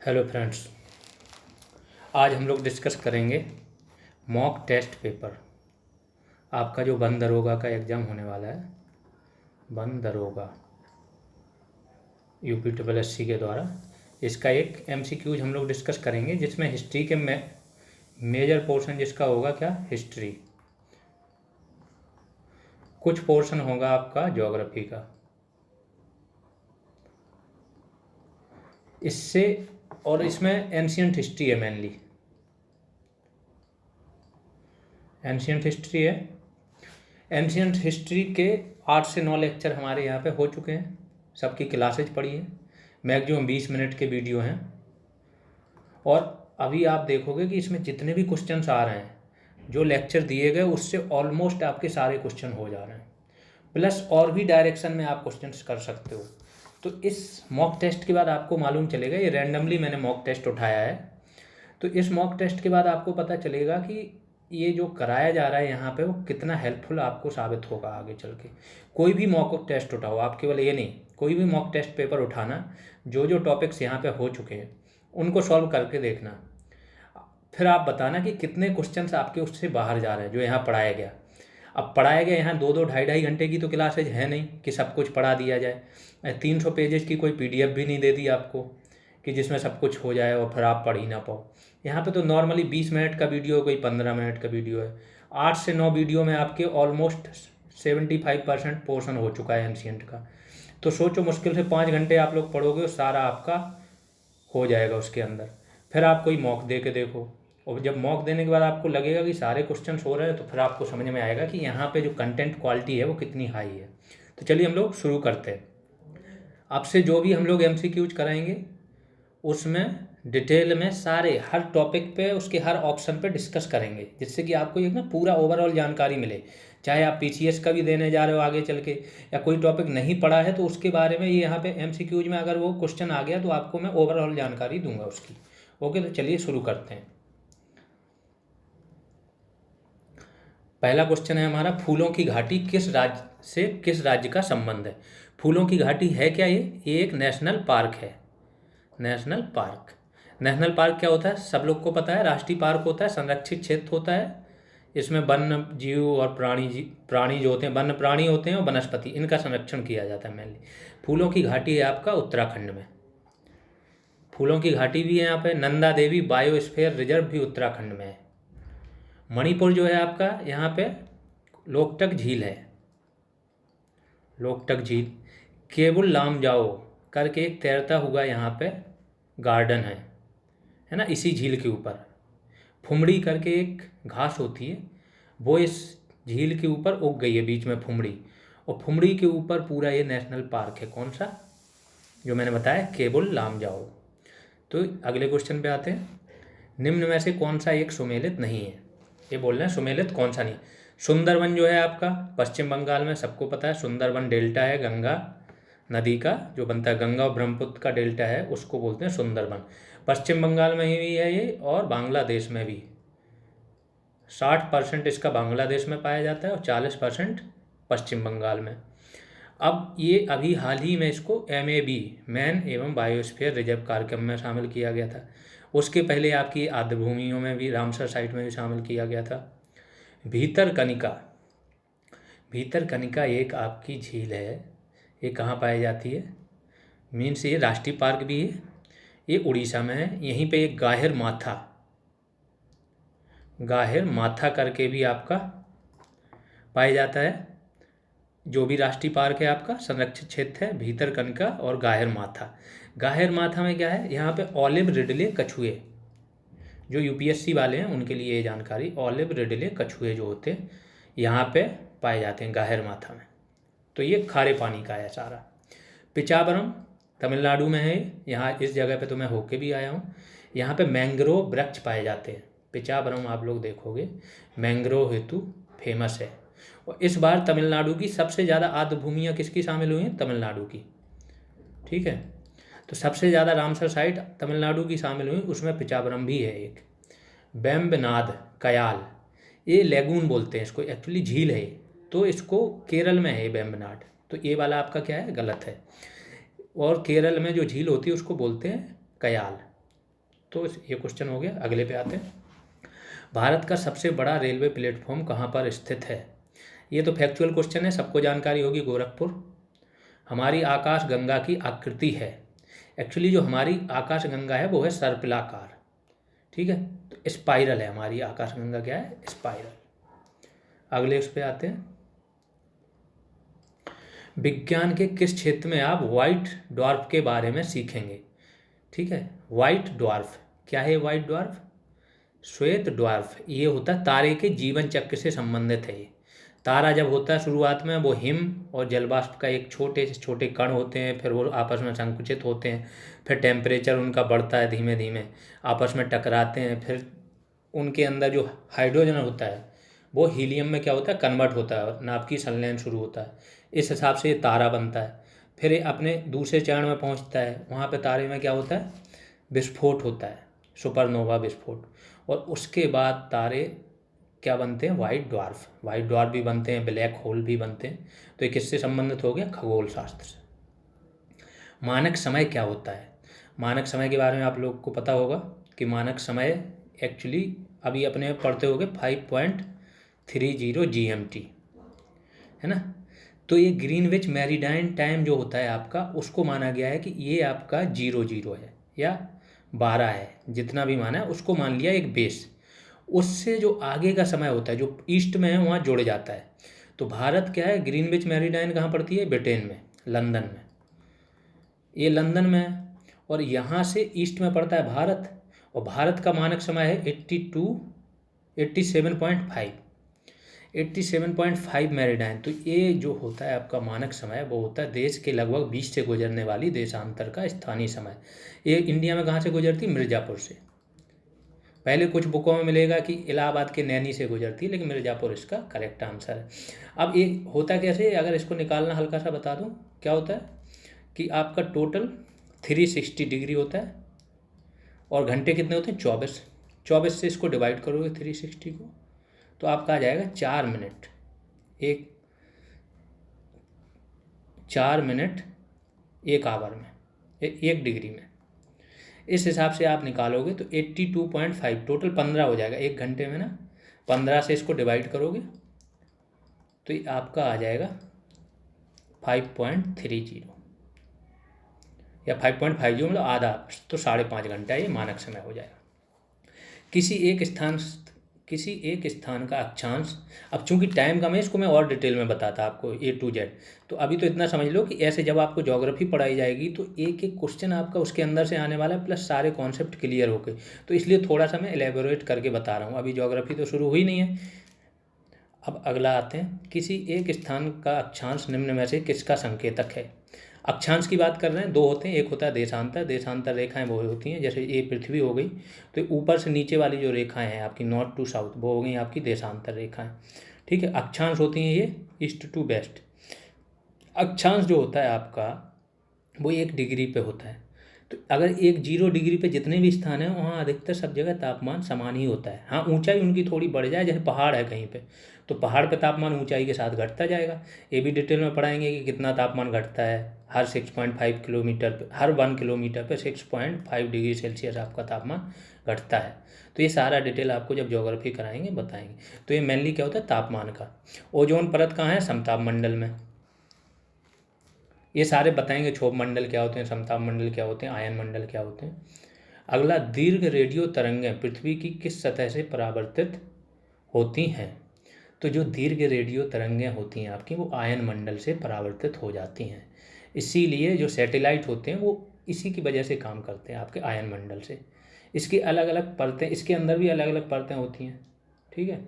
Hello friends, आज हम लोग डिस्कस करेंगे मॉक टेस्ट पेपर। आपका जो वन दरोगा का एग्ज़ाम होने वाला है, वन दरोगा यूपी ट्रिपल एससी के द्वारा, इसका एक एमसीक्यूज हम लोग डिस्कस करेंगे, जिसमें हिस्ट्री के मेजर पोर्शन जिसका होगा क्या, हिस्ट्री। कुछ पोर्शन होगा आपका ज्योग्राफी का। इससे और इसमें एंशियंट हिस्ट्री है, मेनली एंशियंट हिस्ट्री है। एंशियंट हिस्ट्री के 8 से 9 लेक्चर हमारे यहाँ पे हो चुके हैं, सबकी क्लासेज पढ़ी है। मैक्सिमम 20 मिनट के वीडियो हैं। और अभी आप देखोगे कि इसमें जितने भी क्वेश्चंस आ रहे हैं, जो लेक्चर दिए गए उससे ऑलमोस्ट आपके सारे क्वेश्चन हो जा रहे हैं, प्लस और भी डायरेक्शन में आप क्वेश्चंस कर सकते हो। तो इस मॉक टेस्ट के बाद आपको मालूम चलेगा, ये रैंडमली मैंने मॉक टेस्ट उठाया है, तो इस मॉक टेस्ट के बाद आपको पता चलेगा कि ये जो कराया जा रहा है यहाँ पे वो कितना हेल्पफुल आपको साबित होगा आगे चल के। कोई भी मॉक टेस्ट उठाओ, आप केवल ये नहीं, कोई भी मॉक टेस्ट पेपर उठाना, जो जो टॉपिक्स यहाँ पे हो चुके हैं उनको सॉल्व करके देखना, फिर आप बताना कि कितने क्वेश्चंस आपके उससे बाहर जा रहे हैं जो यहाँ पढ़ाया गया। अब पढ़ाया गया यहाँ 2-2 ढाई घंटे की तो क्लासेज है नहीं कि सब कुछ पढ़ा दिया जाए। 300 पेजेस की कोई PDF भी नहीं दे दी आपको कि जिसमें सब कुछ हो जाए और फिर आप पढ़ ही ना पाओ। यहाँ पे तो नॉर्मली 20 मिनट का वीडियो है, कोई 15 मिनट का वीडियो है। 8 से 9 वीडियो में आपके ऑलमोस्ट 75% पोर्शन हो चुका है एंशियंट का। तो सोचो, मुश्किल से 5 घंटे आप लोग पढ़ोगे और सारा आपका हो जाएगा उसके अंदर। फिर आप कोई मॉक दे के देखो, और जब मॉक देने के बाद आपको लगेगा कि सारे क्वेश्चन हो रहे हैं, तो फिर आपको समझ में आएगा कि यहाँ पे जो कंटेंट क्वालिटी है वो कितनी हाई है। तो चलिए हम लोग शुरू करते हैं। आपसे जो भी हम लोग MCQs कराएंगे उसमें डिटेल में सारे हर टॉपिक पे, उसके हर ऑप्शन पे डिस्कस करेंगे, जिससे कि आपको एक ना पूरा ओवरऑल जानकारी मिले। चाहे आप PCS का भी देने जा रहे हो आगे चल के, या कोई टॉपिक नहीं पढ़ा है तो उसके बारे में ये यहाँ पे MCQs में अगर वो क्वेश्चन आ गया तो आपको मैं ओवरऑल जानकारी दूंगा उसकी। ओके, तो चलिए शुरू करते हैं। पहला क्वेश्चन है हमारा, फूलों की घाटी किस राज्य से किस राज्य का संबंध है। फूलों की घाटी है क्या? ये एक नेशनल पार्क है। नेशनल पार्क, नेशनल पार्क क्या होता है सब लोग को पता है। राष्ट्रीय पार्क होता है, संरक्षित क्षेत्र होता है। इसमें वन्य जीव और प्राणी जो होते हैं, वन्य प्राणी होते हैं और वनस्पति, इनका संरक्षण किया जाता है मेनली। फूलों की घाटी है आपका उत्तराखंड में। फूलों की घाटी भी है यहाँ पे। नंदा देवी बायोस्फीयर रिजर्व भी उत्तराखंड में है। मणिपुर जो है आपका, यहाँ पे लोकटक झील है, लोकटक झील। केबुल लामजाओ करके एक तैरता हुआ यहाँ पे गार्डन है ना, इसी झील के ऊपर। फुमड़ी करके एक घास होती है, वो इस झील के ऊपर उग गई है, बीच में फुमड़ी, और फुमड़ी के ऊपर पूरा ये नेशनल पार्क है। कौन सा? जो मैंने बताया, केबुल लामजाओ। तो अगले क्वेश्चन पे आते हैं। निम्न में से कौन सा एक सुमेलित नहीं है? ये बोल रहे हैं सुमेलित कौन सा नहीं। सुंदरवन जो है आपका पश्चिम बंगाल में, सबको पता है। सुंदरवन डेल्टा है गंगा नदी का, जो बनता है गंगा और ब्रह्मपुत्र का डेल्टा है, उसको बोलते हैं सुंदरवन। पश्चिम बंगाल में ही है ये, और बांग्लादेश में भी। 60% इसका बांग्लादेश में पाया जाता है और 40% पश्चिम बंगाल में। अब ये अभी हाल ही में इसको MAB, मैन एवं बायोस्फीयर रिजर्व कार्यक्रम में शामिल किया गया था। उसके पहले आपकी आर्द्र भूमियों में भी, रामसर साइट में भी शामिल किया गया था। भीतरकनिका, भीतरकनिका एक आपकी झील है। ये कहाँ पाई जाती है? मीन्स ये राष्ट्रीय पार्क भी है, ये उड़ीसा में है। यहीं पे एक गाहिर माथा, गाहिर माथा करके भी आपका पाया जाता है। जो भी राष्ट्रीय पार्क है आपका, संरक्षित क्षेत्र है, भीतरकनिका और गाहिर माथा। गाहिर माथा में क्या है, यहाँ पे ऑलिव रिडले कछुए, जो UPSC वाले हैं उनके लिए ये जानकारी। ऑलिव रिडले कछुए जो होते हैं यहाँ पे पाए जाते हैं गाहिर माथा में। तो ये खारे पानी का है सारा। पिचावरम तमिलनाडु में है। यहाँ इस जगह पे तो मैं होके भी आया हूँ। यहाँ पे मैंग्रोव वृक्ष पाए जाते हैं। पिचावरम आप लोग देखोगे मैंग्रोव हेतु फेमस है। और इस बार तमिलनाडु की सबसे ज़्यादा आर्द्र भूमियाँ किसकी शामिल हुई हैं? तमिलनाडु की। ठीक है, तो सबसे ज़्यादा रामसर साइट तमिलनाडु की शामिल हुई, उसमें पिचावरम भी है एक। वेम्बनाड कयाल, ये लेगून बोलते हैं इसको, एक्चुअली झील है, तो इसको केरल में है वेम्बनाड। तो ये वाला आपका क्या है, गलत है। और केरल में जो झील होती है उसको बोलते हैं कयाल। तो ये क्वेश्चन हो गया। अगले पे आते हैं। भारत का सबसे बड़ा रेलवे प्लेटफॉर्म कहाँ पर स्थित है? ये तो फैक्चुअल क्वेश्चन है, सबको जानकारी होगी, गोरखपुर। हमारी आकाश गंगा की आकृति है, एक्चुअली जो हमारी आकाश गंगा है वो है सर्पिलाकार, ठीक है, तो स्पाइरल है हमारी आकाश गंगा, क्या है? स्पाइरल। अगले उस पे आते हैं। विज्ञान के किस क्षेत्र में आप व्हाइट ड्वार्फ के बारे में सीखेंगे? ठीक है, व्हाइट ड्वार्फ क्या है? व्हाइट ड्वार्फ, श्वेत ड्वार्फ, ये होता है तारे के जीवन चक्र से संबंधित है। ये तारा जब होता है शुरुआत में, वो हिम और जलवाष्प का एक छोटे से छोटे कण होते हैं, फिर वो आपस में संकुचित होते हैं, फिर टेम्परेचर उनका बढ़ता है, धीमे धीमे आपस में टकराते हैं, फिर उनके अंदर जो हाइड्रोजन होता है वो हीलियम में क्या होता है? कन्वर्ट होता है और नाभिकीय संलयन शुरू होता है। इस हिसाब से ये तारा बनता है। फिर ये अपने दूसरे चरण में पहुंचता है, वहाँ पे तारे में क्या होता है? विस्फोट होता है, सुपरनोवा विस्फोट। और उसके बाद तारे क्या बनते हैं? White dwarf. वाइट ड्वार्फ भी बनते हैं, ब्लैक होल भी बनते हैं। तो ये किससे संबंधित हो गया? खगोल शास्त्र से। मानक समय क्या होता है? मानक समय के बारे में आप लोग को पता होगा कि मानक समय एक्चुअली अभी अपने पढ़ते होंगे 5.30 GMT, है ना। तो ये ग्रीनविच मेरीडाइन टाइम जो होता है आपका, उसको माना गया है कि ये आपका 00 है या 12 है, जितना भी माना है उसको मान लिया एक बेस। उससे जो आगे का समय होता है जो ईस्ट में है वहाँ जुड़ जाता है। तो भारत क्या है? ग्रीनविच मेरीडाइन कहाँ पड़ती है? ब्रिटेन में, लंदन में, ये लंदन में है। और यहाँ से ईस्ट में पड़ता है भारत, और भारत का मानक समय है 87.5 मेरीडाइन। तो ये जो होता है आपका मानक समय, वो होता है देश के लगभग 20 से गुजरने वाली देशांतर का स्थानीय समय। ये इंडिया में कहाँ से गुजरती? मिर्ज़ापुर से। पहले कुछ बुकों में मिलेगा कि इलाहाबाद के नैनी से गुजरती है, लेकिन मिर्ज़ापुर इसका करेक्ट आंसर है। अब ये होता कैसे, अगर इसको निकालना हल्का सा बता दूं, क्या होता है कि आपका टोटल 360 डिग्री होता है, और घंटे कितने होते हैं? 24। 24 से इसको डिवाइड करोगे 360 को, तो आपका आ जाएगा 4 मिनट, 4 मिनट 1 आवर में, 1 डिग्री में। इस हिसाब से आप निकालोगे तो 82.5 टोटल 15 हो जाएगा 1 घंटे में ना। 15 से इसको डिवाइड करोगे तो ये आपका आ जाएगा 5.30 या 5.50, मतलब आधा, तो 5.5 घंटा ये मानक समय हो जाएगा। किसी एक स्थान का अक्षांश, अब चूंकि टाइम कम है इसको मैं और डिटेल में बताता आपको A to Z। तो अभी तो इतना समझ लो कि ऐसे जब आपको ज्योग्राफी पढ़ाई जाएगी तो एक एक क्वेश्चन आपका उसके अंदर से आने वाला है, प्लस सारे कॉन्सेप्ट क्लियर हो गए। तो इसलिए थोड़ा सा मैं एलेबोरेट करके बता रहा हूँ, अभी ज्योग्राफी तो शुरू हुई नहीं है। अब अगला आते हैं, किसी एक स्थान का अक्षांश निम्न में से किसका संकेतक है? अक्षांश की बात कर रहे हैं, 2 होते हैं, एक होता है देशांतर। देशांतर रेखाएं वो होती हैं, जैसे ये पृथ्वी हो गई, तो ऊपर से नीचे वाली जो रेखाएं हैं आपकी नॉर्थ टू साउथ, वो हो गई आपकी देशांतर रेखाएं, ठीक है। अक्षांश होती हैं ये ईस्ट टू वेस्ट। अक्षांश जो होता है आपका वो 1 डिग्री पे होता है। तो अगर 0 डिग्री पे जितने भी स्थान हैं वहाँ अधिकतर सब जगह तापमान समान ही होता है। हाँ, ऊंचाई उनकी थोड़ी बढ़ जाए, जैसे पहाड़ है कहीं पे, तो पहाड़ पे तापमान ऊंचाई के साथ घटता जाएगा। ये भी डिटेल में पढ़ाएंगे कि कितना तापमान घटता है हर 6.5 किलोमीटर पे, हर 1 किलोमीटर पे 6.5 डिग्री सेल्सियस आपका तापमान घटता है। तो ये सारा डिटेल आपको जब ज्योग्राफी कराएंगे बताएंगे। तो ये मेनली क्या होता है? तापमान का। ओजोन परत कहाँ है? समताप मंडल में। ये सारे बताएंगे, क्षोभ मंडल क्या होते हैं, समताप मंडल क्या होते हैं, आयन मंडल क्या होते हैं। अगला, दीर्घ रेडियो तरंगें पृथ्वी की किस सतह से परावर्तित होती हैं? तो जो दीर्घ रेडियो तरंगें होती हैं आपकी, वो आयन मंडल से परावर्तित हो जाती हैं। इसीलिए जो सैटेलाइट होते हैं वो इसी की वजह से काम करते हैं, आपके आयन मंडल से। इसकी अलग अलग परतें, इसके अंदर भी अलग अलग परतें होती हैं, ठीक है।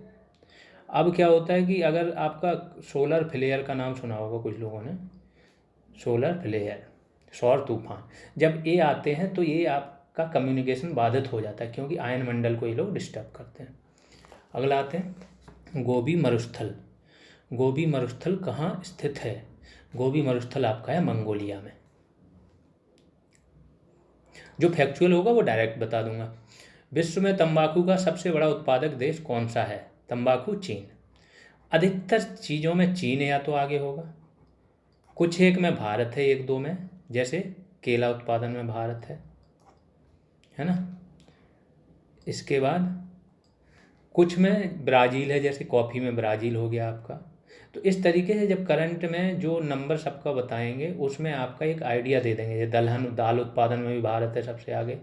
अब क्या होता है कि अगर आपका सोलर फ्लेयर का नाम सुना होगा कुछ लोगों ने, सोलर फ्लेयर, सौर तूफान, जब ये आते हैं तो ये आपका कम्युनिकेशन बाधित हो जाता है, क्योंकि आयन मंडल को ये लोग डिस्टर्ब करते हैं। अगला आते हैं, गोबी मरुस्थल। गोबी मरुस्थल कहाँ स्थित है? गोबी मरुस्थल आपका है मंगोलिया में। जो फैक्चुअल होगा वो डायरेक्ट बता दूंगा। विश्व में तंबाकू का सबसे बड़ा उत्पादक देश कौन सा है? तंबाकू, चीन। अधिकतर चीज़ों में चीन या तो आगे होगा, कुछ एक में भारत है, 1-2 में, जैसे केला उत्पादन में भारत है ना। इसके बाद कुछ में ब्राज़ील है, जैसे कॉफ़ी में ब्राज़ील हो गया आपका। तो इस तरीके से जब करंट में जो नंबर सबका बताएंगे उसमें आपका एक आइडिया दे देंगे। ये दलहन दाल उत्पादन में भी भारत है सबसे आगे,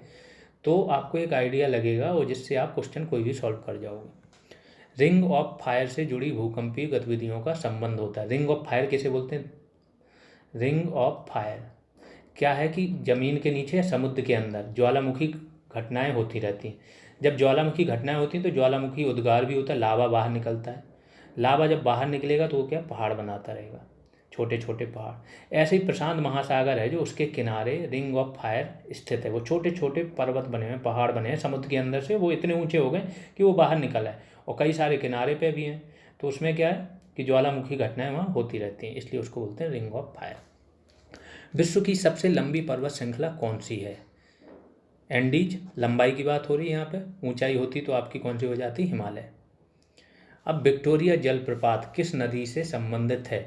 तो आपको एक आइडिया लगेगा और जिससे आप क्वेश्चन कोई भी सॉल्व कर जाओगे। रिंग ऑफ फायर से जुड़ी भूकंपीय गतिविधियों का संबंध होता है। रिंग ऑफ फायर किसे बोलते हैं? रिंग ऑफ फायर क्या है कि ज़मीन के नीचे समुद्र के अंदर ज्वालामुखी घटनाएं होती रहती हैं। जब ज्वालामुखी घटनाएं होती हैं तो ज्वालामुखी उद्गार भी होता है, लावा बाहर निकलता है। लावा जब बाहर निकलेगा तो वो क्या पहाड़ बनाता रहेगा, छोटे छोटे पहाड़। ऐसे ही प्रशांत महासागर है जो उसके किनारे रिंग ऑफ फायर स्थित है। वो छोटे छोटे पर्वत बने हुए हैं, पहाड़ बने हैं समुद्र के अंदर से, वो इतने ऊंचे हो गए कि वो बाहर निकल है और कई सारे किनारे पे भी हैं। तो उसमें क्या है कि ज्वालामुखी घटनाएं वहाँ होती रहती हैं, इसलिए उसको बोलते हैं रिंग ऑफ फायर। विश्व की सबसे लंबी पर्वत श्रृंखला कौन सी है? एंडीज। लंबाई की बात हो रही है यहाँ पे, ऊंचाई होती तो आपकी कौन सी हो जाती? हिमालय। अब विक्टोरिया जलप्रपात किस नदी से संबंधित है?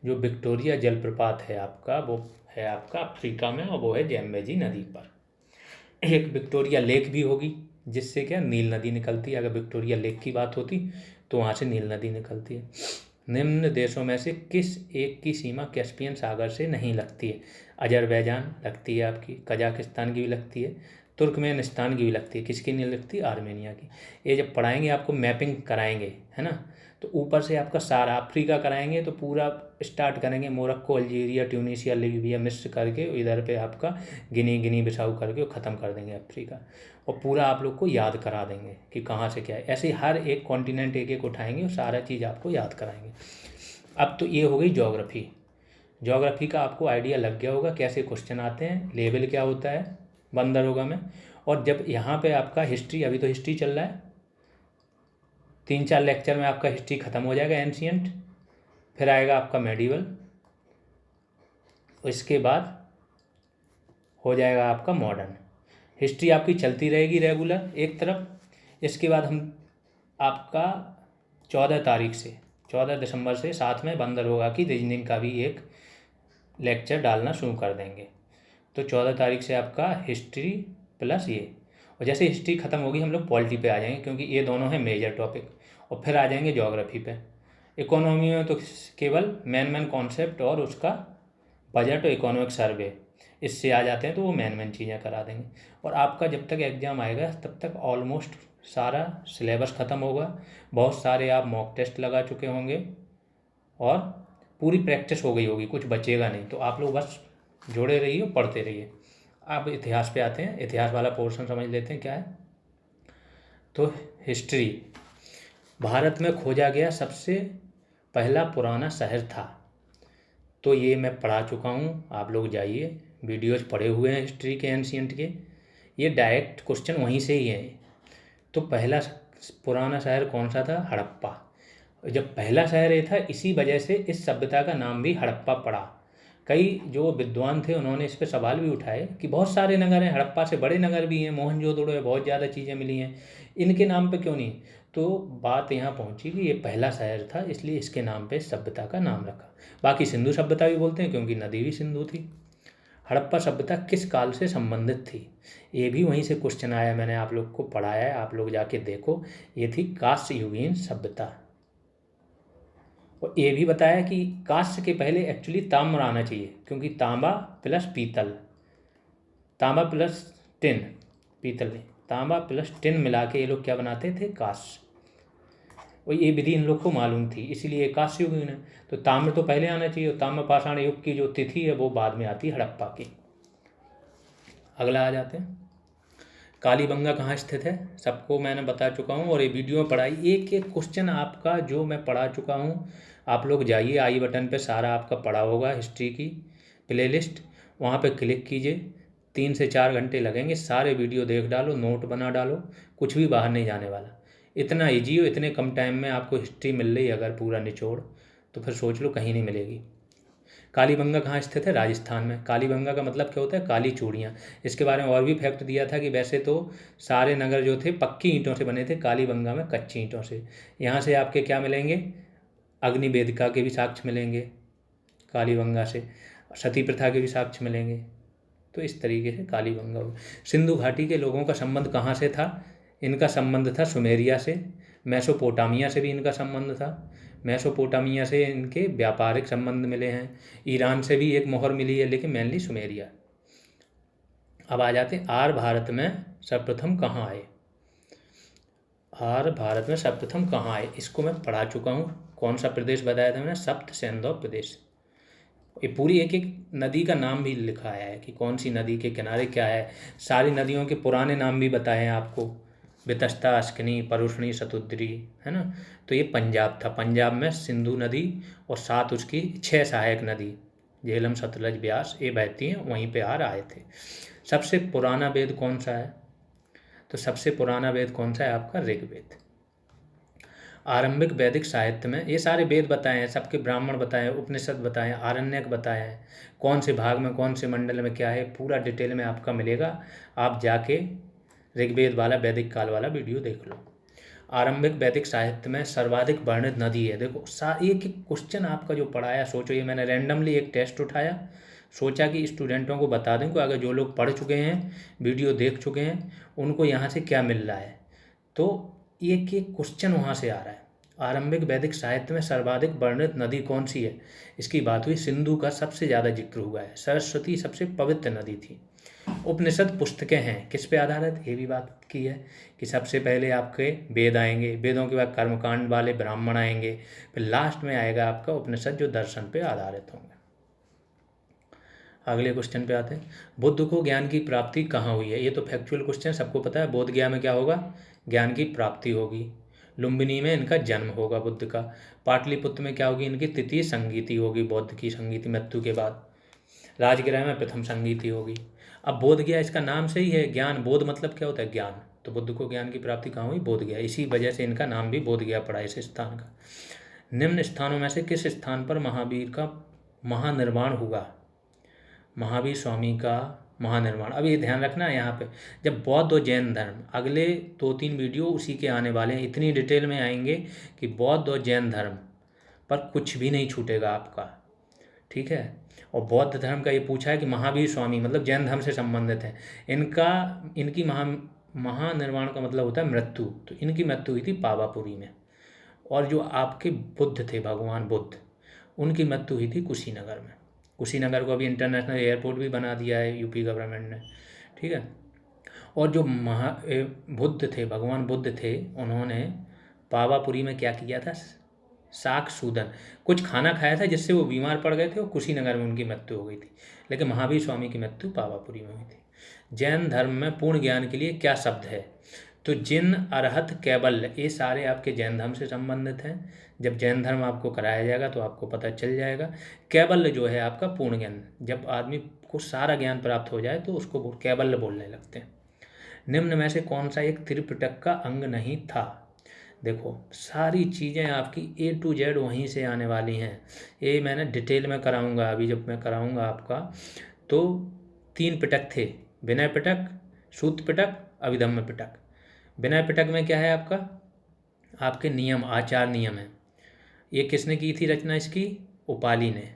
जो विक्टोरिया जलप्रपात है आपका, वो है आपका अफ्रीका में और वो है ज़ैम्बेजी नदी पर। एक विक्टोरिया लेक भी होगी जिससे क्या नील नदी निकलती है। अगर विक्टोरिया लेक की बात होती तो वहाँ से नील नदी निकलती है। निम्न देशों में से किस एक की सीमा कैस्पियन सागर से नहीं लगती है? अजरबैजान लगती है आपकी, कजाकिस्तान की भी लगती है, तुर्कमेनिस्तान की भी लगती है। किसकी नहीं लगती? आर्मेनिया की। ये जब पढ़ाएंगे आपको मैपिंग कराएंगे, है ना, तो ऊपर से आपका सारा अफ्रीका कराएंगे तो पूरा स्टार्ट करेंगे मोरक्को, अल्जीरिया, ट्यूनीशिया, लीबिया, मिस्र करके इधर पे आपका गिनी बिसाऊ करके वो ख़त्म कर देंगे अफ्रीका, और पूरा आप लोग को याद करा देंगे कि कहाँ से क्या है। ऐसे ही हर एक कॉन्टिनेंट एक एक उठाएंगे और सारा चीज़ आपको याद कराएंगे। अब तो ये हो गई ज्योग्राफी। ज्योग्राफी का आपको आइडिया लग गया होगा कैसे क्वेश्चन आते हैं, लेवल क्या होता है बंदर होगा में। और जब यहाँ पे आपका हिस्ट्री, अभी तो हिस्ट्री चल रहा है, 3-4 लेक्चर में आपका हिस्ट्री ख़त्म हो जाएगा, एंशियंट, फिर आएगा आपका मेडिवल, इसके बाद हो जाएगा आपका मॉडर्न। हिस्ट्री आपकी चलती रहेगी रेगुलर एक तरफ। इसके बाद हम आपका 14 दिसंबर से साथ में बंदर होगा कि रीजनिंग का भी एक लेक्चर डालना शुरू कर देंगे। तो 14 तारीख से आपका हिस्ट्री प्लस ये, और जैसे हिस्ट्री ख़त्म होगी हम लोग पॉलिटी पे आ जाएंगे क्योंकि ये दोनों हैं मेजर टॉपिक, और फिर आ जाएंगे ज्योग्राफी पे। इकोनॉमी में तो केवल मेन कॉन्सेप्ट और उसका बजट और इकोनॉमिक सर्वे, इससे आ जाते हैं तो वो मेन चीज़ें करा देंगे। और आपका जब तक एग्ज़ाम आएगा तब तक ऑलमोस्ट सारा सिलेबस ख़त्म होगा। बहुत सारे आप मॉक टेस्ट लगा चुके होंगे और पूरी प्रैक्टिस हो गई होगी, कुछ बचेगा नहीं। तो आप लोग बस जुड़े रहिए, पढ़ते रहिए। आप इतिहास पे आते हैं, इतिहास वाला पोर्शन समझ लेते हैं क्या है। तो हिस्ट्री, भारत में खोजा गया सबसे पहला पुराना शहर था, तो ये मैं पढ़ा चुका हूँ। आप लोग जाइए, वीडियोज पढ़े हुए हैं हिस्ट्री के, एंशियंट के, ये डायरेक्ट क्वेश्चन वहीं से ही है। तो पहला पुराना शहर कौन सा था? हड़प्पा। जब पहला शहर ये था, इसी वजह से इस सभ्यता का नाम भी हड़प्पा पड़ा। कई जो विद्वान थे उन्होंने इस पर सवाल भी उठाए कि बहुत सारे नगर हैं, हड़प्पा से बड़े नगर भी हैं, मोहनजोदड़ो है, बहुत ज़्यादा चीज़ें मिली हैं, इनके नाम पे क्यों नहीं? तो बात यहाँ पहुँची कि ये पहला शहर था इसलिए इसके नाम पे सभ्यता का नाम रखा। बाकी सिंधु सभ्यता भी बोलते हैं क्योंकि नदी भी सिंधु थी। हड़प्पा सभ्यता किस काल से संबंधित थी? ये भी वहीं से क्वेश्चन आया, मैंने आप लोग को पढ़ाया है, आप लोग जाके देखो। ये थी कांस्य युगीन सभ्यता। और ये भी बताया कि कांस्य के पहले एक्चुअली ताम्र आना चाहिए, क्योंकि तांबा प्लस पीतल, तांबा प्लस टिन, पीतल नहीं, तांबा प्लस टिन मिला के ये लोग क्या बनाते थे? कांस्य। और ये विधि इन लोग को मालूम थी, इसीलिए कांस्य युग है। तो ताम्र तो पहले आना चाहिए, और ताम्र पाषाण युग की जो तिथि है वो बाद में आती है हड़प्पा की। अगला आ जाते हैं, कालीबंगा कहाँ स्थित है? सबको मैंने बता चुका हूँ और ये वीडियो में पढ़ाई, एक एक क्वेश्चन आपका जो मैं पढ़ा चुका हूँ। आप लोग जाइए, आई बटन पे सारा आपका पढ़ा होगा हिस्ट्री की प्लेलिस्ट, वहाँ पे क्लिक कीजिए। 3 से 4 घंटे लगेंगे, सारे वीडियो देख डालो, नोट बना डालो, कुछ भी बाहर नहीं जाने वाला। इतना ईजी हो, इतने कम टाइम में आपको हिस्ट्री मिल रही अगर पूरा निचोड़, तो फिर सोच लो कहीं नहीं मिलेगी। कालीबंगा कहाँ स्थित है? राजस्थान में। कालीबंगा का मतलब क्या होता है? काली चूड़ियाँ। इसके बारे में और भी फैक्ट दिया था कि वैसे तो सारे नगर जो थे पक्की ईंटों से बने थे, कालीबंगा में कच्ची ईंटों से। यहाँ से आपके क्या मिलेंगे? अग्नि वेदिका के भी साक्ष्य मिलेंगे कालीबंगा से, सती प्रथा के भी साक्ष्य मिलेंगे। तो इस तरीके से कालीबंगा। सिंधु घाटी के लोगों का संबंध कहाँ से था? इनका संबंध था सुमेरिया से, मेसोपोटामिया से भी इनका संबंध था। मेसोपोटामिया से इनके व्यापारिक संबंध मिले हैं, ईरान से भी एक मोहर मिली है, लेकिन मेनली सुमेरिया। अब आ जाते हैं आर्य भारत में सर्वप्रथम कहाँ आए। आर्य भारत में सर्वप्रथम कहाँ आए, इसको मैं पढ़ा चुका हूँ। कौन सा प्रदेश बताया था मैंने, सप्त सेंधव प्रदेश। ये पूरी एक एक नदी का नाम भी लिखा है कि कौन सी नदी के किनारे क्या है। सारी नदियों के पुराने नाम भी बताए हैं आपको, वितस्ता, अश्किनी, परुष्णी, शतुद्री, है ना। तो ये पंजाब था। पंजाब में सिंधु नदी और 7 उसकी 6 सहायक नदी, झेलम, सतलज, ब्यास, ये बहती हैं, वहीं पे आर्य आए थे। सबसे पुराना वेद कौन सा है, तो सबसे पुराना वेद कौन सा है आपका, ऋग्वेद। आरंभिक वैदिक साहित्य में ये सारे वेद बताए हैं, सबके ब्राह्मण बताए हैं, उपनिषद बताए हैं, आरण्यक बताए हैं, कौन से भाग में कौन से मंडल में क्या है, पूरा डिटेल में आपका मिलेगा। आप जाके ऋग्वेद वाला वैदिक काल वाला वीडियो देख लो। आरंभिक वैदिक साहित्य में सर्वाधिक वर्णित नदी है। देखो एक एक क्वेश्चन आपका जो पढ़ाया, सोचो ये मैंने रैंडमली एक टेस्ट उठाया, सोचा कि स्टूडेंटों को बता दें, को अगर जो लोग पढ़ चुके हैं, वीडियो देख चुके हैं, उनको यहाँ से क्या मिल रहा है। तो एक एक क्वेश्चन वहाँ से आ रहा है। आरंभिक वैदिक साहित्य में सर्वाधिक वर्णित नदी कौन सी है, इसकी बात हुई, सिंधु का सबसे ज़्यादा जिक्र हुआ है। सरस्वती सबसे पवित्र नदी थी। उपनिषद पुस्तकें हैं किस पे आधारित, ये भी बात की है कि सबसे पहले आपके वेद आएंगे, वेदों के बाद कर्मकांड वाले ब्राह्मण आएंगे, फिर लास्ट में आएगा आपका उपनिषद जो दर्शन पे आधारित होंगे। अगले क्वेश्चन पे आते हैं, बुद्ध को ज्ञान की प्राप्ति कहाँ हुई है। ये तो फैक्चुअल क्वेश्चन, सबको पता है। बोध गया में क्या होगा, ज्ञान की प्राप्ति होगी। लुम्बिनी में इनका जन्म होगा बुद्ध का। पाटलिपुत्र में क्या होगी, इनकी तृतीय संगीति होगी, बौद्ध की संगीति मृत्यु के बाद। राजगृह में प्रथम संगीति होगी। अब बोध गया इसका नाम से ही है, ज्ञान, बोध मतलब क्या होता है, ज्ञान। तो बुद्ध को ज्ञान की प्राप्ति कहाँ हुई, बोध गया। इसी वजह से इनका नाम भी बोध गया पड़ा इस स्थान का। निम्न स्थानों में से किस स्थान पर महावीर का महानिर्वाण हुआ, महावीर स्वामी का महानिर्वाण। अब ये ध्यान रखना है यहाँ पे, जब बौद्ध और जैन धर्म, अगले 2-3 वीडियो उसी के आने वाले हैं, इतनी डिटेल में आएंगे कि बौद्ध और जैन धर्म पर कुछ भी नहीं छूटेगा आपका, ठीक है। और बौद्ध धर्म का ये पूछा है कि महावीर स्वामी मतलब जैन धर्म से संबंधित है, इनकी महानिर्वाण का मतलब होता है मृत्यु। तो इनकी मृत्यु हुई थी पावापुरी में। और जो आपके बुद्ध थे, भगवान बुद्ध, उनकी मृत्यु हुई थी कुशीनगर में। कुशीनगर को अभी इंटरनेशनल एयरपोर्ट भी बना दिया है यूपी गवर्नमेंट ने, ठीक है। और जो बुद्ध थे, भगवान बुद्ध थे, उन्होंने पावापुरी में क्या किया था, शाक सूदन, कुछ खाना खाया था जिससे वो बीमार पड़ गए थे और कुशीनगर में उनकी मृत्यु हो गई थी। लेकिन महावीर स्वामी की मृत्यु पावापुरी में हुई थी। जैन धर्म में पूर्ण ज्ञान के लिए क्या शब्द है, तो जिन, अरहत, कैवल्य, ये सारे आपके जैन धर्म से संबंधित हैं। जब जैन धर्म आपको कराया जाएगा तो आपको पता चल जाएगा। कैवल्य जो है आपका पूर्ण ज्ञान, जब आदमी को सारा ज्ञान प्राप्त हो जाए तो उसको कैवल्य बोलने लगते हैं। निम्न में से कौन सा एक त्रिपिटक का अंग नहीं था। देखो सारी चीज़ें आपकी A to Z वहीं से आने वाली हैं। ये मैंने डिटेल में कराऊंगा, अभी जब मैं कराऊंगा आपका, तो 3 पिटक थे, विनय पिटक, सूत्र पिटक, अभिधम्म पिटक। विनय पिटक में क्या है आपका, आपके नियम, आचार नियम है। ये किसने की थी रचना इसकी, उपाली ने।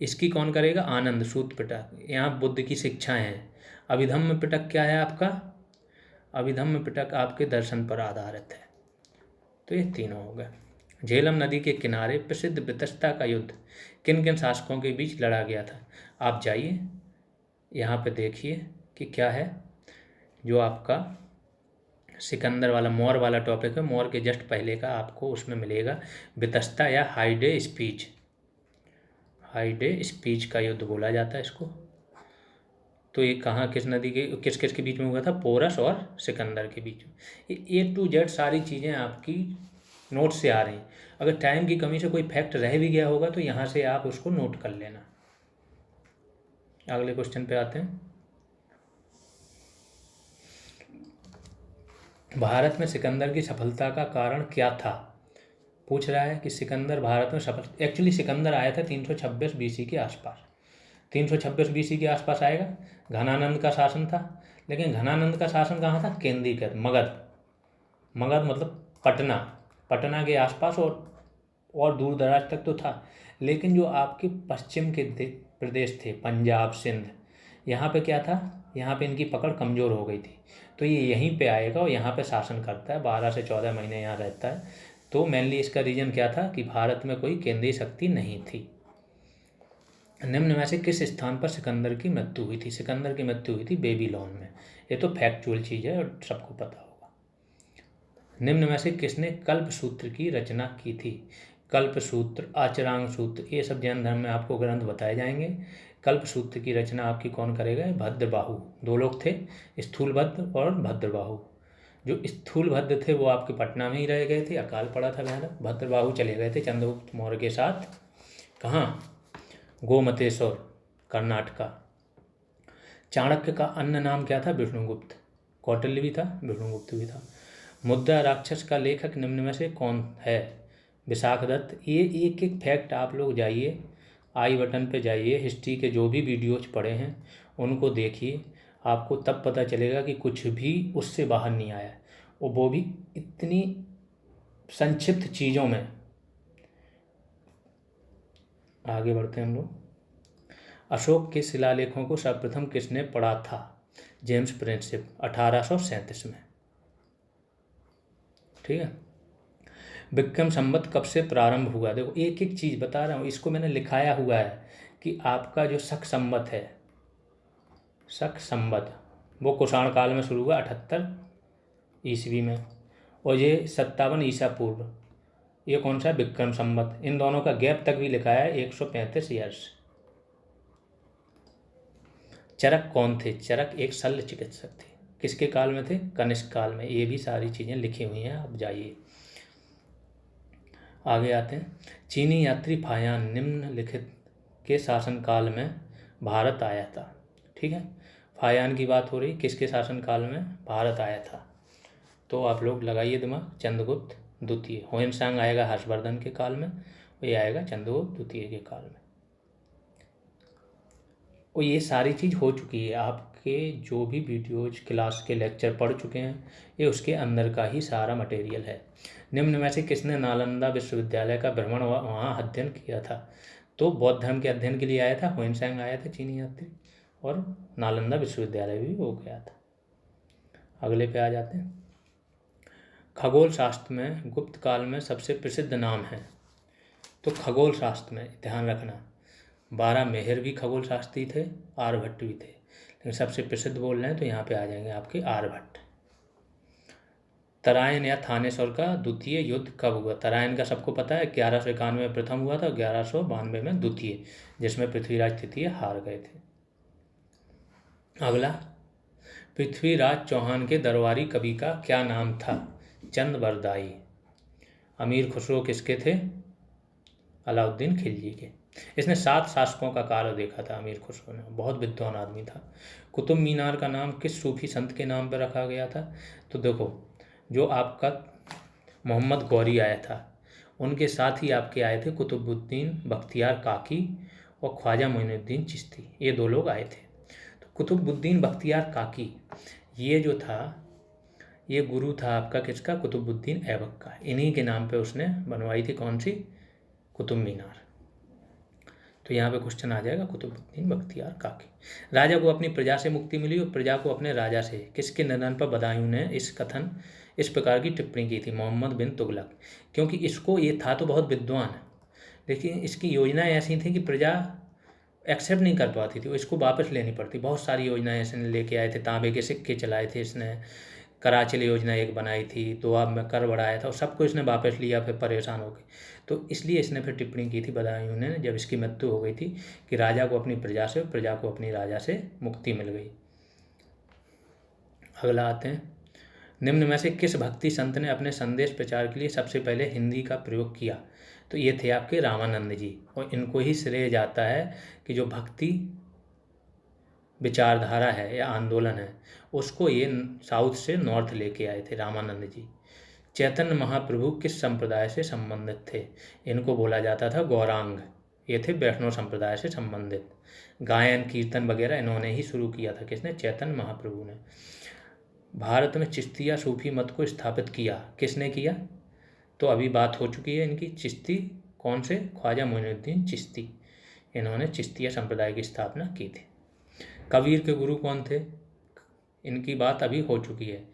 इसकी कौन करेगा, आनंद। सूत्र पिटक, यहाँ बुद्ध की शिक्षाएं हैं। अभिधम्म पिटक क्या है आपका, अभिधम्म पिटक आपके दर्शन पर आधारित है। तो ये तीनों हो गए। झेलम नदी के किनारे प्रसिद्ध वितस्ता का युद्ध किन किन शासकों के बीच लड़ा गया था। आप जाइए यहाँ पे देखिए कि क्या है, जो आपका सिकंदर वाला, मौर्य वाला टॉपिक है, मौर्य के जस्ट पहले का आपको उसमें मिलेगा वितस्ता या हाइडे स्पीच। हाइडे स्पीच का युद्ध बोला जाता है इसको। तो ये कहाँ, किस नदी के, किस किस के बीच में हुआ था, पोरस और सिकंदर के बीच में। ये A to Z सारी चीज़ें आपकी नोट से आ रही हैं। अगर टाइम की कमी से कोई फैक्ट रह भी गया होगा तो यहाँ से आप उसको नोट कर लेना। अगले क्वेश्चन पे आते हैं। भारत में सिकंदर की सफलता का कारण क्या था। पूछ रहा है कि सिकंदर भारत में सफल, एक्चुअली सिकंदर आया था 326 BC के आसपास। 326 BC के आसपास आएगा। घनानंद का शासन था, लेकिन घनानंद का शासन कहाँ था, केंद्रीकृत, मगध। मगध मतलब पटना, पटना के आसपास और दूर दराज तक तो था। लेकिन जो आपके पश्चिम के प्रदेश थे, पंजाब, सिंध, यहाँ पे क्या था, यहाँ पे इनकी पकड़ कमज़ोर हो गई थी। तो तो ये यहीं पे आएगा और यहाँ पे शासन करता है, 12 से 14 महीने यहाँ रहता है। तो मेनली इसका रीजन क्या था कि भारत में कोई केंद्रीय शक्ति नहीं थी। निम्न में से किस स्थान पर सिकंदर की मृत्यु हुई थी? सिकंदर की मृत्यु हुई थी बेबीलोन में। ये तो फैक्चुअल चीज़ है और सबको पता होगा। निम्न में से किसने कल्पसूत्र की रचना की थी? कल्पसूत्र, आचरांग सूत्र, ये सब जैन धर्म में आपको ग्रंथ बताए जाएंगे। कल्पसूत्र की रचना आपकी कौन करेगा? भद्रबाहु। दो लोग थे, स्थूलभद्र और भद्रबाहु। जो स्थूलभद्र थे वो आपके पटना में ही रह गए थे, अकाल पड़ा था भयानक। भद्रबाहु चले गए थे चंद्रगुप्त मौर्य के साथ। कहाँ? गोमतेश्वर, कर्नाटका। चाणक्य का अन्य नाम क्या था? विष्णुगुप्त। कौटिल्य भी था, विष्णुगुप्त भी था। मुद्रा राक्षस का लेखक निम्न में से कौन है? विशाख दत्त। ये एक एक फैक्ट आप लोग जाइए, आई बटन पे जाइए, हिस्ट्री के जो भी वीडियोज पड़े हैं उनको देखिए, आपको तब पता चलेगा कि कुछ भी उससे बाहर नहीं आया है, और वो भी इतनी संक्षिप्त चीज़ों में। आगे बढ़ते हैं हम लोग। अशोक के शिलालेखों को सर्वप्रथम किसने पढ़ा था? जेम्स प्रिंसेप, 1837 में। ठीक है। विक्रम संवत कब से प्रारंभ हुआ? देखो एक एक चीज़ बता रहा हूँ, इसको मैंने लिखाया हुआ है कि आपका जो शक संवत है, शक संवत, वो कुषाण काल में शुरू हुआ 78 ईस्वी में, और ये 57 ईसा पूर्व। ये कौन सा? विक्रम संवत। इन दोनों का गैप तक भी लिखा है 135 ईयर्स। चरक कौन थे? चरक एक शल्य चिकित्सक थे। किसके काल में थे? कनिष्क काल में। ये भी सारी चीज़ें लिखी हुई हैं, आप जाइए। आगे आते हैं। चीनी यात्री फायान निम्नलिखित के शासनकाल में भारत आया था। ठीक है, फायान की बात हो रही, किसके शासनकाल में भारत आया था? तो आप लोग लगाइए दिमाग, चंद्रगुप्त द्वितीय। होयनसांग आएगा हर्षवर्धन के काल में, ये आएगा चंद्रगुप्त द्वितीय के काल में। और ये सारी चीज़ हो चुकी है, आपके जो भी वीडियोज क्लास के लेक्चर पढ़ चुके हैं, ये उसके अंदर का ही सारा मटेरियल है। निम्न में से किसने नालंदा विश्वविद्यालय का भ्रमण वहाँ अध्ययन किया था? तो बौद्ध धर्म के अध्ययन के लिए आया था, होयनसांग आया था चीनी यात्री, और नालंदा विश्वविद्यालय भी हो गया था। अगले पे आ जाते हैं। खगोल शास्त्र में गुप्त काल में सबसे प्रसिद्ध नाम है? तो खगोल शास्त्र में ध्यान रखना, 12 मेहर भी खगोल शास्त्री थे, आर्यभट्ट भी थे, लेकिन सबसे प्रसिद्ध बोल रहे हैं तो यहाँ पे आ जाएंगे आपके आर्यभट्ट। तराइन या थानेश्वर का द्वितीय युद्ध कब हुआ? तराइन का सबको पता है, 1191 में प्रथम हुआ था, 1192 में द्वितीय, जिसमें पृथ्वीराज तृतीय हार गए थे। अगला, पृथ्वीराज चौहान के दरबारी कवि का क्या नाम था? चंद्रबरदाई। अमीर खुसरो किसके थे? अलाउद्दीन खिलजी के। इसने 7 शासकों का कार्य देखा था अमीर खुसरो ने, बहुत विद्वान आदमी था। कुतुब मीनार का नाम किस सूफी संत के नाम पर रखा गया था? तो देखो, जो आपका मोहम्मद गौरी आया था, उनके साथ ही आपके आए थे कुतुबुद्दीन बख्तियार काकी और ख्वाजा मोइनुद्दीन चिश्ती, ये 2 लोग आए थे। तो कुतुबुद्दीन बख्तियार काकी, ये जो था, ये गुरु था आपका किसका? कुतुबुद्दीन ऐबक का। इन्हीं के नाम पे उसने बनवाई थी कौन सी? कुतुब मीनार। तो यहाँ पे क्वेश्चन आ जाएगा कुतुबुद्दीन बख्तियार काकी। राजा को अपनी प्रजा से मुक्ति मिली और प्रजा को अपने राजा से। किसके निधन पर बदायूं ने इस प्रकार की टिप्पणी की थी? मोहम्मद बिन तुगलक। क्योंकि इसको, ये था तो बहुत विद्वान, लेकिन इसकी योजनाएं ऐसी थी कि प्रजा एक्सेप्ट नहीं कर पाती थी, वो इसको वापस लेनी पड़ती। बहुत सारी योजनाएं इसने लेके आए थे, तांबे के सिक्के चलाए थे इसने, कराचल योजना एक बनाई थी, दोआब में कर बढ़ाया था, और सबको इसने वापस लिया, फिर परेशान हो गए। तो इसलिए इसने फिर टिप्पणी की थी बदायूं ने, जब इसकी मृत्यु हो गई थी, कि राजा को अपनी प्रजा से, प्रजा को अपनी राजा से मुक्ति मिल गई। अगला आते हैं। निम्न में से किस भक्ति संत ने अपने संदेश प्रचार के लिए सबसे पहले हिंदी का प्रयोग किया? तो ये थे आपके रामानंद जी, और इनको ही श्रेय जाता है कि जो भक्ति विचारधारा है या आंदोलन है, उसको ये साउथ से नॉर्थ लेके आए थे रामानंद जी। चैतन्य महाप्रभु किस संप्रदाय से संबंधित थे? इनको बोला जाता था गौरांग, ये थे वैष्णव संप्रदाय से संबंधित। गायन कीर्तन वगैरह इन्होंने ही शुरू किया था, किसने? चैतन्य महाप्रभु ने। भारत में चिश्तिया सूफी मत को स्थापित किया, किसने किया? तो अभी बात हो चुकी है इनकी। चिश्ती कौन से? ख्वाजा मोइनुद्दीन चिश्ती, इन्होंने चिश्तिया संप्रदाय की स्थापना की थी। कबीर के गुरु कौन थे? इनकी बात अभी हो चुकी है।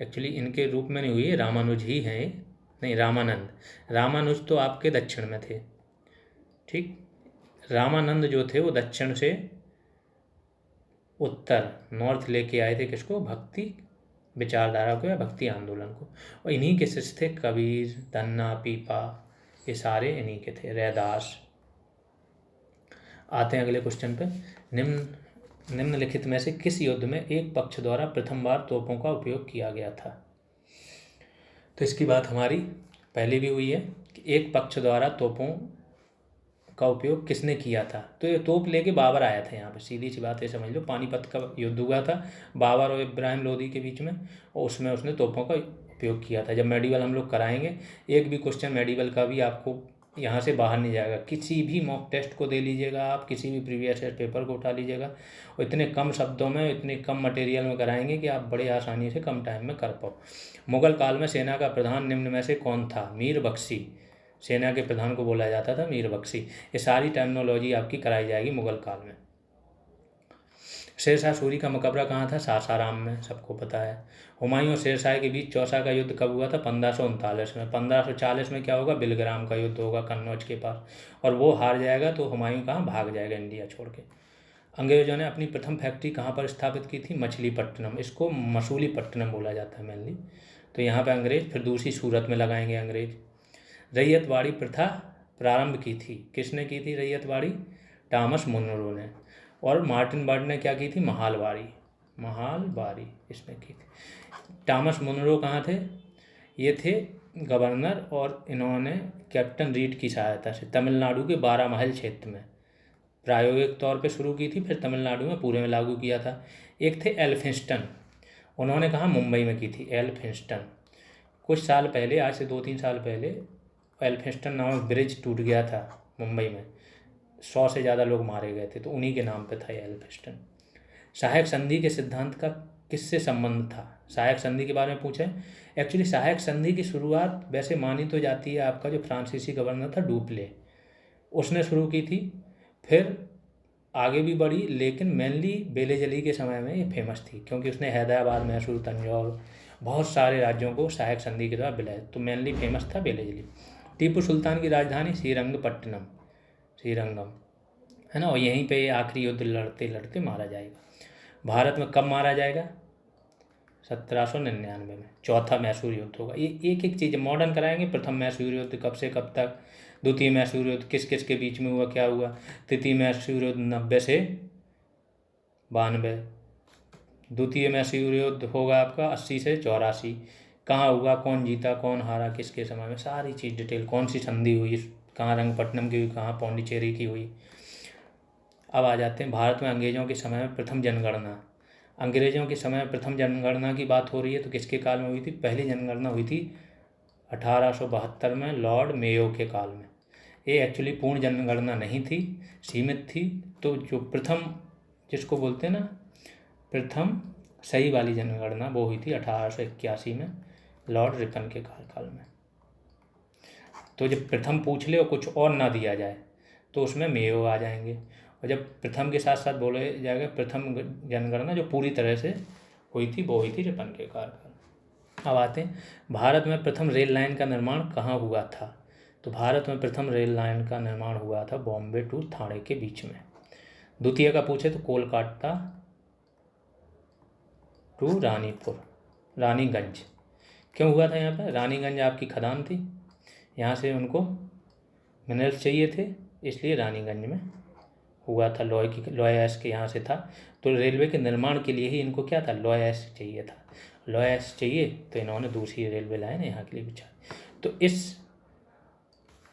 एक्चुअली इनके रूप में नहीं हुई है, रामानुज ही हैं, नहीं रामानंद। रामानुज तो आपके दक्षिण में थे, ठीक। रामानंद जो थे वो दक्षिण से उत्तर नॉर्थ लेके आए थे किसको, भक्ति विचारधारा को या भक्ति आंदोलन को। और इन्हीं के शिष्य थे कबीर, धन्ना, पीपा, ये सारे इन्हीं के थे, रैदास। आते हैं अगले क्वेश्चन पे। निम्नलिखित में से किस युद्ध में एक पक्ष द्वारा प्रथम बार तोपों का उपयोग किया गया था? तो इसकी बात हमारी पहले भी हुई है कि एक पक्ष द्वारा तोपों का उपयोग किसने किया था। तो ये तोप लेके बाबर आया था यहाँ पे, सीधी सी बात है, समझ लो। पानीपत का युद्ध हुआ था बाबर और इब्राहिम लोदी के बीच में, और उसमें उसने तोपों का उपयोग किया था। जब मेडिवल हम लोग कराएंगे, एक भी क्वेश्चन मेडिवल का भी आपको यहाँ से बाहर नहीं जाएगा। किसी भी मॉक टेस्ट को दे लीजिएगा आप, किसी भी प्रीवियस ईयर पेपर को उठा लीजिएगा, और इतने कम शब्दों में, इतने कम मटेरियल में कराएंगे कि आप बड़े आसानी से कम टाइम में कर पाओ। मुगल काल में सेना का प्रधान निम्न में से कौन था? मीर बख्शी, सेना के प्रधान को बोला जाता था मीर बख्शी। ये सारी टर्मिनोलॉजी आपकी कराई जाएगी मुगल काल में। शेरशाह सूरी का मकबरा कहाँ था? सासाराम में, सबको पता है। हुमायूं और शेरशाह के बीच चौसा का युद्ध कब हुआ था? 1539 में। 1540 में क्या होगा? बिलग्राम का युद्ध होगा कन्नौज के पास, और वो हार जाएगा तो हुमायूं कहाँ भाग जाएगा, इंडिया छोड़ के। अंग्रेजों ने अपनी प्रथम फैक्ट्री कहाँ पर स्थापित की थी? मछलीपट्टनम, इसको मसूलीपट्टनम बोला जाता है मेनली। तो यहाँ पर अंग्रेज, फिर दूसरी सूरत में लगाएंगे अंग्रेज। रैयतवाड़ी प्रथा प्रारंभ की थी, किसने की थी रैयतवाड़ी? टॉमस मुनरो ने। और मार्टिन बर्ड ने क्या की थी? महालबारी इसने की थी। टॉमस मुनरो कहाँ थे? ये थे गवर्नर, और इन्होंने कैप्टन रीड की सहायता से तमिलनाडु के बारामहल क्षेत्र में प्रायोगिक तौर पे शुरू की थी, फिर तमिलनाडु में पूरे में लागू किया था। एक थे एल्फिंस्टन, उन्होंने कहा मुंबई में की थी, एल्फिंस्टन। कुछ साल पहले, आज से 2-3 साल पहले, एल्फिंस्टन नामक ब्रिज टूट गया था मुंबई में, 100 से ज़्यादा लोग मारे गए थे, तो उन्हीं के नाम पे था एल्फिंस्टन। सहायक संधि के सिद्धांत का किससे संबंध था? सहायक संधि के बारे में पूछे। एक्चुअली सहायक संधि की शुरुआत वैसे मानी तो जाती है, आपका जो फ्रांसीसी गवर्नर था डुप्ले, उसने शुरू की थी, फिर आगे भी बढ़ी, लेकिन मेनली बेलेजली के समय में ये फेमस थी, क्योंकि उसने हैदराबाद, मैसूर, तंजौर, बहुत सारे राज्यों को सहायक संधि के द्वारा विलय, तो मेनली फेमस था बेलेजली। टीपू सुल्तान की राजधानी श्रीरंगपट्टनम, श्रीरंगम है ना, और यहीं पे आखिरी युद्ध लड़ते लड़ते मारा जाएगा। भारत में कब मारा जाएगा? 1799 में, चौथा मैसूर युद्ध होगा। ये एक एक चीज़ मॉडर्न कराएंगे। प्रथम मैसूर युद्ध कब से कब तक, द्वितीय मैसूर युद्ध किस किस के बीच में हुआ, क्या हुआ, तृतीय मैसूर युद्ध 90 से 92, द्वितीय मैसूर युद्ध होगा आपका 80 से 84, कहाँ हुआ, कौन जीता, कौन हारा, किसके समय में, सारी चीज़ डिटेल, कौन सी संधि हुई, कहाँ रंगपट्टनम की हुई, कहाँ पौंडीचेरी की हुई। अब आ जाते हैं भारत में अंग्रेजों के समय में प्रथम जनगणना। अंग्रेजों के समय में प्रथम जनगणना की बात हो रही है, तो किसके काल में हुई थी? पहली जनगणना हुई थी 1872 में, लॉर्ड मेयो के काल में। ये एक्चुअली पूर्ण जनगणना नहीं थी, सीमित थी। तो जो प्रथम, जिसको बोलते हैं ना प्रथम सही वाली जनगणना, वो हुई थी 1881 में, लॉर्ड रिपन के कार्यकाल में। तो जब प्रथम पूछ ले और कुछ और ना दिया जाए तो उसमें मेयो आ जाएंगे, और जब प्रथम के साथ साथ बोले जाएगा प्रथम जनगणना जो पूरी तरह से हुई थी, वो हुई थी रिपन के कार्यकाल। अब आते हैं भारत में प्रथम रेल लाइन का निर्माण कहाँ हुआ था? तो भारत में प्रथम रेल लाइन का निर्माण हुआ था बॉम्बे टू ठाणे के बीच में। द्वितीय का पूछे तो कोलकाता टू रानीगंज। क्यों हुआ था यहाँ पर? रानीगंज आपकी खदान थी, यहाँ से उनको मिनरल्स चाहिए थे, इसलिए रानीगंज में हुआ था। लौह अयस्क के यहाँ से था, तो रेलवे के निर्माण के लिए ही इनको क्या था? लौह अयस्क चाहिए था। लौह अयस्क चाहिए तो इन्होंने दूसरी रेलवे लाइन यहाँ के लिए बिछाई। तो इस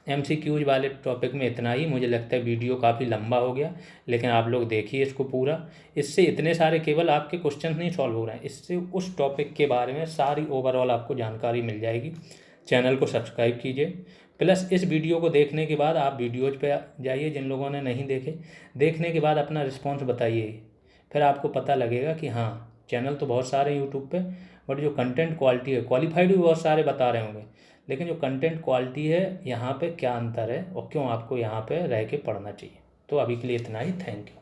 MCQs वाले टॉपिक में इतना ही। मुझे लगता है वीडियो काफ़ी लंबा हो गया, लेकिन आप लोग देखिए इसको पूरा। इससे इतने सारे केवल आपके क्वेश्चन नहीं सॉल्व हो रहे हैं, इससे उस टॉपिक के बारे में सारी ओवरऑल आपको जानकारी मिल जाएगी। चैनल को सब्सक्राइब कीजिए, प्लस इस वीडियो को देखने के बाद आप वीडियोज़ पे जाइए, जिन लोगों ने नहीं देखे, देखने के बाद अपना रिस्पॉन्स बताइए, फिर आपको पता लगेगा कि हाँ चैनल तो बहुत सारे यूट्यूब पे, बट जो कंटेंट क्वालिटी है, क्वालिफाइड भी बहुत सारे बता रहे होंगे, लेकिन जो कंटेंट क्वालिटी है यहाँ पे क्या अंतर है और क्यों आपको यहाँ पे रह के पढ़ना चाहिए। तो अभी के लिए इतना ही, थैंक यू।